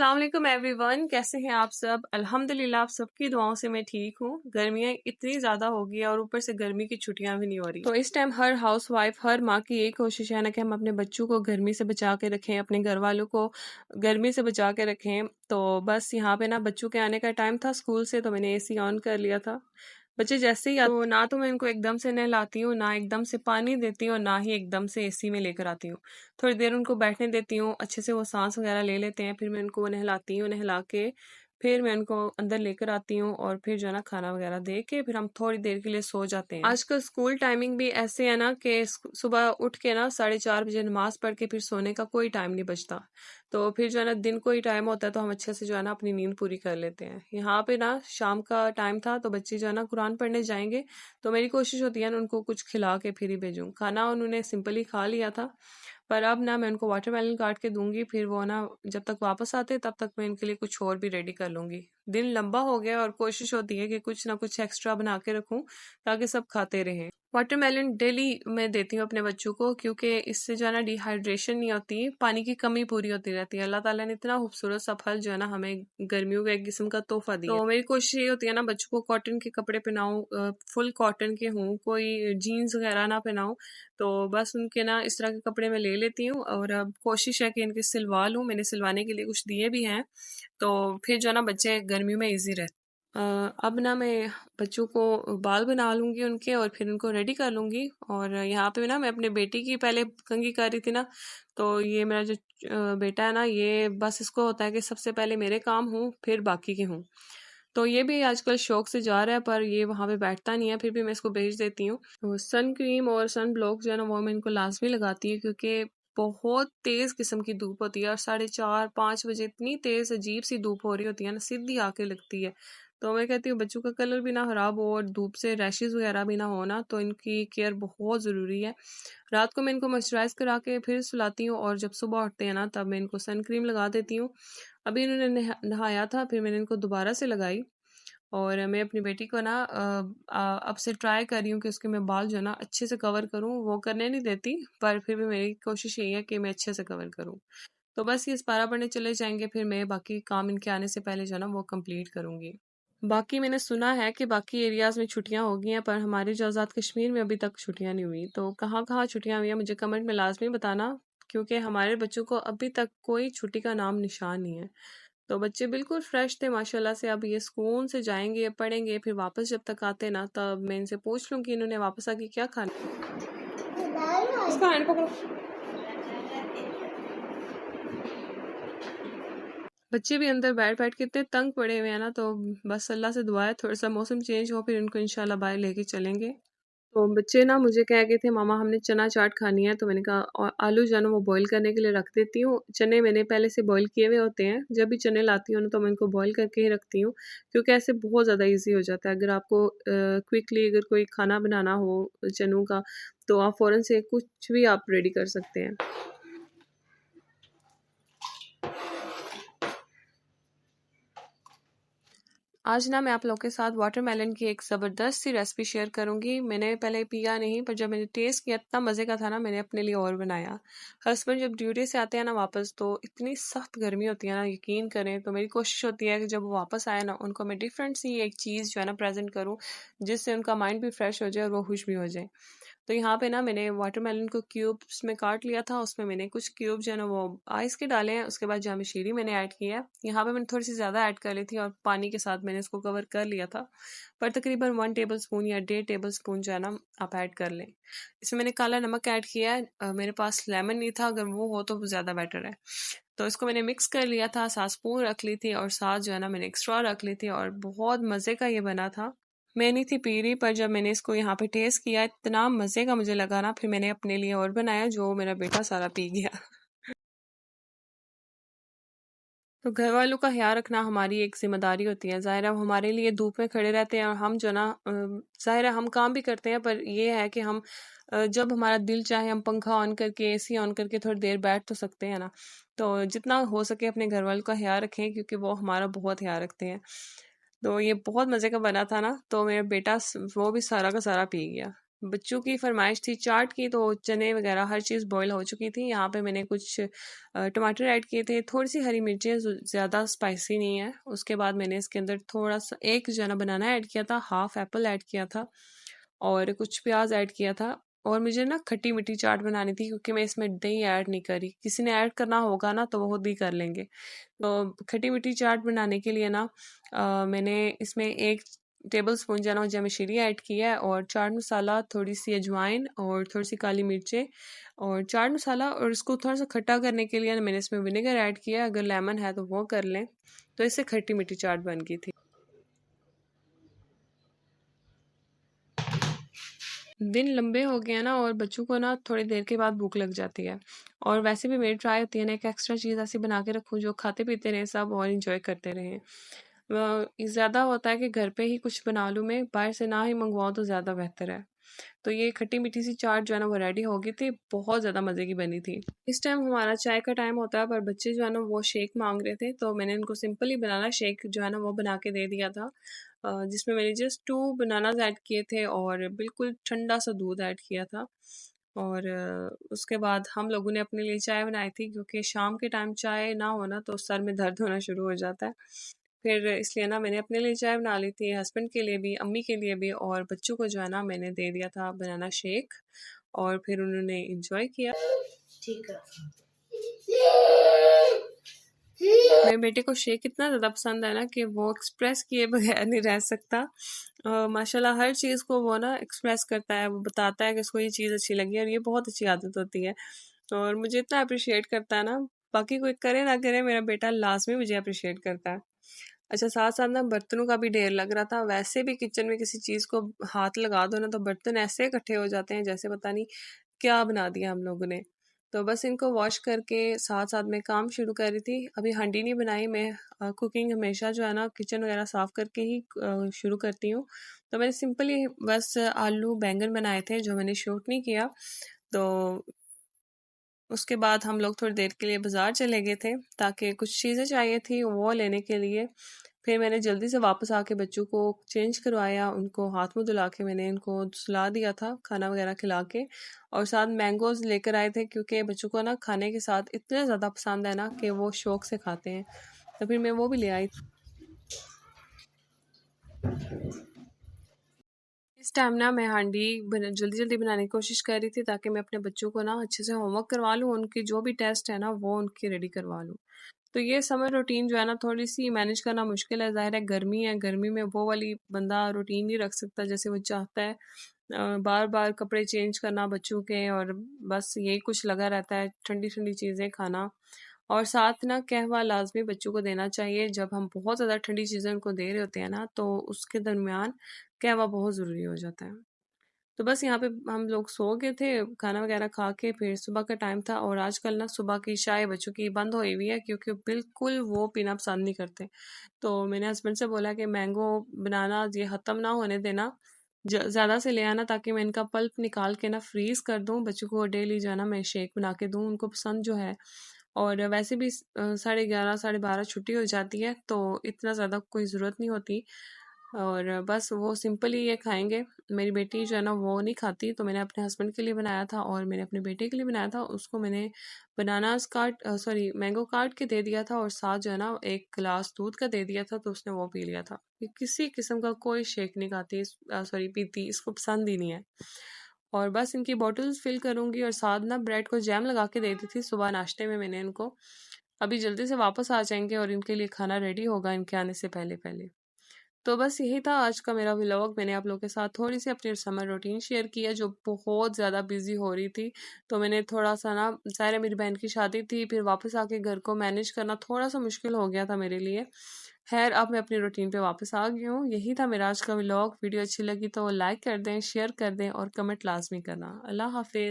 अस्सलाम वालेकुम एवरीवन, कैसे हैं आप सब। अल्हम्दुलिल्लाह आप सबकी दुआओं से मैं ठीक हूँ। गर्मियाँ इतनी ज़्यादा हो गई है और ऊपर से गर्मी की छुट्टियां भी नहीं हो रही। तो इस टाइम हर हाउस वाइफ, हर माँ की यही कोशिश है ना कि हम अपने बच्चों को गर्मी से बचा के रखें, अपने घर वालों को गर्मी से बचा के रखें। तो बस यहाँ पे ना बच्चों के आने का टाइम था स्कूल से, तो मैंने AC ऑन कर लिया था। बच्चे जैसे ही तो ना तो मैं इनको एकदम से नहलाती हूँ, ना एकदम से पानी देती हूँ, ना ही एकदम से AC में लेकर आती हूँ। थोड़ी देर उनको बैठने देती हूँ, अच्छे से वो सांस वगैरह ले लेते हैं, फिर मैं उनको नहलाती हूँ। नहला के फिर मैं उनको अंदर लेकर आती हूँ और फिर जो है ना खाना वगैरह दे के फिर हम थोड़ी देर के लिए सो जाते हैं। आजकल स्कूल टाइमिंग भी ऐसे है ना कि सुबह उठ के ना 4:30 बजे नमाज पढ़ के फिर सोने का कोई टाइम नहीं बचता। तो फिर जो है ना दिन को ही टाइम होता है तो हम अच्छे से जो है ना अपनी नींद पूरी कर लेते हैं। यहाँ पे ना शाम का टाइम था तो बच्चे जो है ना कुरान पढ़ने जाएंगे, तो मेरी कोशिश होती है ना उनको कुछ खिला के फिर ही भेजूँ। खाना उन्होंने सिंपली खा लिया था, पर अब ना मैं उनको वाटरमेलन काट के दूंगी, फिर वो ना जब तक वापस आते तब तक मैं इनके लिए कुछ और भी रेडी कर लूंगी। दिन लंबा हो गया और कोशिश होती है कि कुछ ना कुछ एक्स्ट्रा बना के रखूं ताकि सब खाते रहें। वाटरमेलन डेली मैं देती हूँ अपने बच्चों को, क्योंकि इससे जो है ना डिहाइड्रेशन नहीं होती, पानी की कमी पूरी होती रहती है। अल्लाह ताला ने इतना खूबसूरत सा फल जो है ना हमें गर्मियों का एक किस्म का तोहफा दिया। तो मेरी कोशिश ये होती है ना बच्चों को कॉटन के कपड़े पहनाऊं, फुल कॉटन के हों, कोई जीन्स वगैरह ना पहनाऊं। तो बस उनके ना इस तरह के कपड़े मैं ले लेती हूँ और अब कोशिश है कि इनके सिलवा लूँ। मैंने सिलवाने के लिए कुछ दिए भी हैं, तो फिर जो है ना बच्चे गर्मियों में ईजी रहते। अब ना मैं बच्चों को बाल बना लूँगी उनके और फिर उनको रेडी कर लूँगी। और यहाँ पे ना मैं अपने बेटी की पहले कंघी कर रही थी ना, तो ये मेरा जो बेटा है ना, ये बस इसको होता है कि सबसे पहले मेरे काम हूँ फिर बाकी के हूँ। तो ये भी आजकल शौक से जा रहा है, पर ये वहाँ पे बैठता नहीं है, फिर भी मैं इसको भेज देती हूँ। तो सन क्रीम और सन ब्लॉक जो है ना वो मैं इनको लाजमी लगाती हूँ, क्योंकि बहुत तेज किस्म की धूप होती है और 4:30-5 बजे इतनी तेज अजीब सी धूप हो रही होती है ना, सीधी आके लगती है। तो मैं कहती हूँ बच्चों का कलर भी ना खराब हो और धूप से रैशेज वगैरह भी ना हो ना, तो इनकी केयर बहुत ज़रूरी है। रात को मैं इनको मॉइस्चराइज करा के फिर सुलाती हूँ और जब सुबह उठते हैं ना तब मैं इनको सन क्रीम लगा देती हूँ। अभी इन्होंने नहाया था, फिर मैंने इनको दोबारा से लगाई। और मैं अपनी बेटी को ना अब से ट्राई कर रही हूँ कि उसके मैं बाल जो है ना अच्छे से कवर करूँ। वो करने नहीं देती, पर फिर भी मेरी कोशिश यही है कि मैं अच्छे से कवर करूँ। तो बस ये पारा पढ़ने चले जाएंगे, फिर मैं बाकी काम इनके आने से पहले जो है ना वो कंप्लीट करूँगी। बाकी मैंने सुना है कि बाकी एरियाज़ में छुट्टियां हो गई हैं, पर हमारे जो आज़ाद कश्मीर में अभी तक छुट्टियां नहीं हुई। तो कहाँ कहाँ छुट्टियां हुई हैं मुझे कमेंट में लाजमी बताना, क्योंकि हमारे बच्चों को अभी तक कोई छुट्टी का नाम निशान नहीं है। तो बच्चे बिल्कुल फ्रेश थे माशाल्लाह से। अब ये सुकून से जाएंगे, पढ़ेंगे, फिर वापस जब तक आते ना तब मैं इनसे पूछ लूँ कि इन्होंने वापस आके क्या खाना। इसका हैंड पकड़ो। बच्चे भी अंदर बैठ बैठ के इतने तंग पड़े हुए हैं ना, तो बस अल्लाह से दुआ है थोड़ा सा मौसम चेंज हो फिर इनको इंशाल्लाह बाहर लेके चलेंगे। तो बच्चे ना मुझे कह गए थे मामा हमने चना चाट खानी है, तो मैंने कहा आलू जो है ना वो बॉईल करने के लिए रख देती हूँ। चने मैंने पहले से बॉईल किए हुए होते हैं, जब भी चने लाती हूँ ना तो मैं इनको बॉईल करके ही रखती हूँ, क्योंकि ऐसे बहुत ज़्यादा ईजी हो जाता है। अगर आपको क्विकली अगर कोई खाना बनाना हो चनों का, तो आप फ़ौरन से कुछ भी आप रेडी कर सकते हैं। आज ना मैं आप लोगों के साथ वाटरमेलन की एक ज़बरदस्त सी रेसिपी शेयर करूंगी। मैंने पहले पिया नहीं, पर जब मैंने टेस्ट किया इतना मज़े का था ना, मैंने अपने लिए और बनाया। हस्बैंड जब ड्यूटी से आते हैं ना वापस, तो इतनी सख्त गर्मी होती है ना, यकीन करें। तो मेरी कोशिश होती है कि जब वो वापस आए ना उनको मैं डिफरेंट सी एक चीज़ जो है ना प्रेजेंट करूँ, जिससे उनका माइंड भी फ्रेश हो जाए और वो खुश भी हो जाए। तो यहाँ पे ना मैंने वाटरमेलन को क्यूब्स में काट लिया था, उसमें मैंने कुछ क्यूब जो है ना वो आइस के डाले हैं, उसके बाद जाम शीरी मैंने ऐड किया है। यहाँ पे मैंने थोड़ी सी ज़्यादा ऐड कर ली थी और पानी के साथ मैंने इसको कवर कर लिया था, पर तकरीबन 1 टेबल स्पून या 1.5 टेबल स्पून जो है ना आप ऐड कर लें। इसमें मैंने काला नमक ऐड किया है। मेरे पास लेमन नहीं था, अगर वो हो तो ज़्यादा बेटर है। तो इसको मैंने मिक्स कर लिया था, साथ स्पून रख ली थी और साथ जो है ना मैंने एक्स्ट्रा रख ली थी, और बहुत मज़े का ये बना था। मैं नहीं थी पी रही, पर जब मैंने इसको यहाँ पे टेस्ट किया इतना मज़े का मुझे लगा ना, फिर मैंने अपने लिए और बनाया, जो मेरा बेटा सारा पी गया। तो घर वालों का ख्याल रखना हमारी एक जिम्मेदारी होती है। ज़ाहिर है वो हमारे लिए धूप में खड़े रहते हैं और हम जो ना ज़ाहिर है हम काम भी करते हैं, पर ये है कि हम जब हमारा दिल चाहे हम पंखा ऑन करके AC ऑन करके थोड़ी देर बैठ तो सकते हैं ना। तो जितना हो सके अपने घर वालों का ख्याल रखें, क्योंकि वो हमारा बहुत ख्याल रखते हैं। तो ये बहुत मज़े का बना था ना, तो मेरा बेटा वो भी सारा का सारा पी गया। बच्चों की फरमाइश थी चाट की, तो चने वगैरह हर चीज़ बॉईल हो चुकी थी। यहाँ पे मैंने कुछ टमाटर ऐड किए थे, थोड़ी-सी हरी मिर्चें, ज़्यादा स्पाइसी नहीं है। उसके बाद मैंने इसके अंदर थोड़ा-सा एक जो है ना बनाना ऐड किया था, हाफ एप्पल ऐड किया था और कुछ प्याज ऐड किया था। और मुझे ना खट्टी मीठी चाट बनानी थी क्योंकि मैं इसमें दही ऐड नहीं करी। किसी ने ऐड करना होगा ना तो वो खुद ही कर लेंगे। तो खट्टी मीठी चाट बनाने के लिए ना मैंने इसमें 1 टेबल स्पून जो है ना जमाशीरी ऐड किया है और चाट मसाला, थोड़ी-सी अजवाइन और थोड़ी-सी काली मिर्चें और चाट मसाला, और इसको थोड़ा-सा खट्टा करने के लिए ना मैंने इसमें विनेगर ऐड किया है। अगर लेमन है तो वो कर लें। तो इससे खट्टी मीठी चाट बन गई थी। दिन लंबे हो गए हैं ना और बच्चों को ना थोड़ी देर के बाद भूख लग जाती है, और वैसे भी मेरी ट्राई होती है ना एक एक्स्ट्रा चीज़ ऐसी बना के रखूँ जो खाते पीते रहें सब और इंजॉय करते रहें। ज़्यादा होता है कि घर पे ही कुछ बना लूँ मैं, बाहर से ना ही मंगवाऊँ तो ज़्यादा बेहतर है। तो ये खट्टी मीठी सी चाट जो है ना वो रेडी हो गई थी, बहुत ज़्यादा मज़े की बनी थी। इस टाइम हमारा चाय का टाइम होता है, पर बच्चे जो है ना वो शेक मांग रहे थे, तो मैंने उनको सिंपल ही बनाना शेक जो है ना वो बना के दे दिया था, जिसमें मैंने जस्ट 2 बनानास ऐड किए थे और बिल्कुल ठंडा सा दूध ऐड किया था। और उसके बाद हम लोगों ने अपने लिए चाय बनाई थी, क्योंकि शाम के टाइम चाय ना हो ना तो सर में दर्द होना शुरू हो जाता है। फिर इसलिए ना मैंने अपने लिए चाय बना ली थी, हस्बैंड के लिए भी, अम्मी के लिए भी, और बच्चों को जो है ना मैंने दे दिया था बनाना शेक, और फिर उन्होंने एंजॉय किया। ठीक है। मेरे बेटे को शेक इतना ज़्यादा पसंद है ना कि वो एक्सप्रेस किए बगैर नहीं रह सकता। माशाल्लाह हर चीज़ को वो ना एक्सप्रेस करता है, वो बताता है कि उसको ये चीज़ अच्छी लगी, और ये बहुत अच्छी आदत होती है। और मुझे इतना अप्रिशिएट करता है ना, बाकी कोई करे ना करे, मेरा बेटा लाज़मी मुझे अप्रिशिएट करता है। अच्छा, साथ-साथ ना बर्तनों का भी ढेर लग रहा था। वैसे भी किचन में किसी चीज़ को हाथ लगा दो ना तो बर्तन ऐसे इकट्ठे हो जाते हैं जैसे पता नहीं क्या बना दिया हम लोगों ने। तो बस इनको वॉश करके साथ-साथ मैं काम शुरू कर रही थी। अभी हांडी नहीं बनाई मैं, कुकिंग हमेशा जो है ना किचन वगैरह साफ़ करके ही शुरू करती हूँ। तो मैंने सिंपली बस आलू बैंगन बनाए थे जो मैंने शूट नहीं किया। तो उसके बाद हम लोग थोड़ी देर के लिए बाज़ार चले गए थे ताकि कुछ चीज़ें चाहिए थी वो लेने के लिए। फिर मैंने जल्दी से वापस आके बच्चों को चेंज करवाया, उनको हाथ-मुँह धुला के मैंने उनको सुला दिया था, खाना वगैरह खिला के, और साथ मैंगोज़ लेकर आए थे क्योंकि बच्चों को ना खाने के साथ इतने ज़्यादा पसंद है ना कि वो शौक से खाते हैं। तो फिर मैं वो भी ले आई। इस टाइम ना मैं हांडी जल्दी-जल्दी बनाने की कोशिश कर रही थी ताकि मैं अपने बच्चों को ना अच्छे से होमवर्क करवा लूँ, उनकी जो भी टेस्ट है ना वो उनकी रेडी करवा लूँ। तो ये समर रूटीन जो है ना थोड़ी-सी मैनेज करना मुश्किल है, ज़ाहिर है गर्मी है, गर्मी में वो वाली बंदा रूटीन नहीं रख सकता जैसे वो चाहता है। बार-बार कपड़े चेंज करना बच्चों के, और बस यही कुछ लगा रहता है, ठंडी-ठंडी चीज़ें खाना, और साथ ना कहवा लाज़मी बच्चों को देना चाहिए। जब हम बहुत ज़्यादा ठंडी चीज़ें उनको दे रहे होते हैं ना तो उसके दरमियान कहवा बहुत ज़रूरी हो जाता है। तो बस यहाँ पे हम लोग सो गए थे, खाना वगैरह खा के, फिर सुबह का टाइम था, और आजकल ना सुबह की चाय बच्चों की बंद हुई हुई है क्योंकि बिल्कुल वो पीना पसंद नहीं करते। तो मैंने हस्बैंड से बोला कि मैंगो बनाना ये ख़त्म ना होने देना, ज़्यादा से ले आना ताकि मैं इनका पल्प निकाल के ना फ्रीज़ कर दूँ, बच्चों को डेली जो है ना मैं शेक बना के दूँ, उनको पसंद जो है। और वैसे भी 11:30 साढ़े 12 छुट्टी हो जाती है तो इतना ज़्यादा कोई ज़रूरत नहीं होती, और बस वो सिंपल ही ये खाएँगे। मेरी बेटी जो है ना वो नहीं खाती, तो मैंने अपने हस्बैंड के लिए बनाया था और मैंने अपने बेटे के लिए बनाया था। उसको मैंने बनानास सॉरी मैंगो काट के दे दिया था, और साथ जो है ना 1 गिलास दूध का दे दिया था, तो उसने वो पी लिया था। ये किसी किस्म का कोई शेक नहीं खाती, सॉरी पीती, इसको पसंद ही नहीं है। और बस इनकी बॉटल्स फिल करूँगी, और साथ ना ब्रेड को जैम लगा के दे दी थी सुबह नाश्ते में मैंने इनको। अभी जल्दी से वापस आ जाएँगे और इनके लिए खाना रेडी होगा इनके आने से पहले-पहले। तो बस यही था आज का मेरा व्लॉग। मैंने आप लोगों के साथ थोड़ी-सी अपनी समर रूटीन शेयर की है जो बहुत ज़्यादा बिज़ी हो रही थी। तो मैंने थोड़ा-सा ना, ज़ाहिर है मेरी बहन की शादी थी, फिर वापस आके घर को मैनेज करना थोड़ा-सा मुश्किल हो गया था मेरे लिए। ख़ैर अब मैं अपनी रूटीन पे वापस आ गई हूँ। यही था मेरा आज का व्लॉग। वीडियो अच्छी लगी तो लाइक कर दें, शेयर कर दें और कमेंट लाज़मी करना। अल्लाह हाफ़िज़।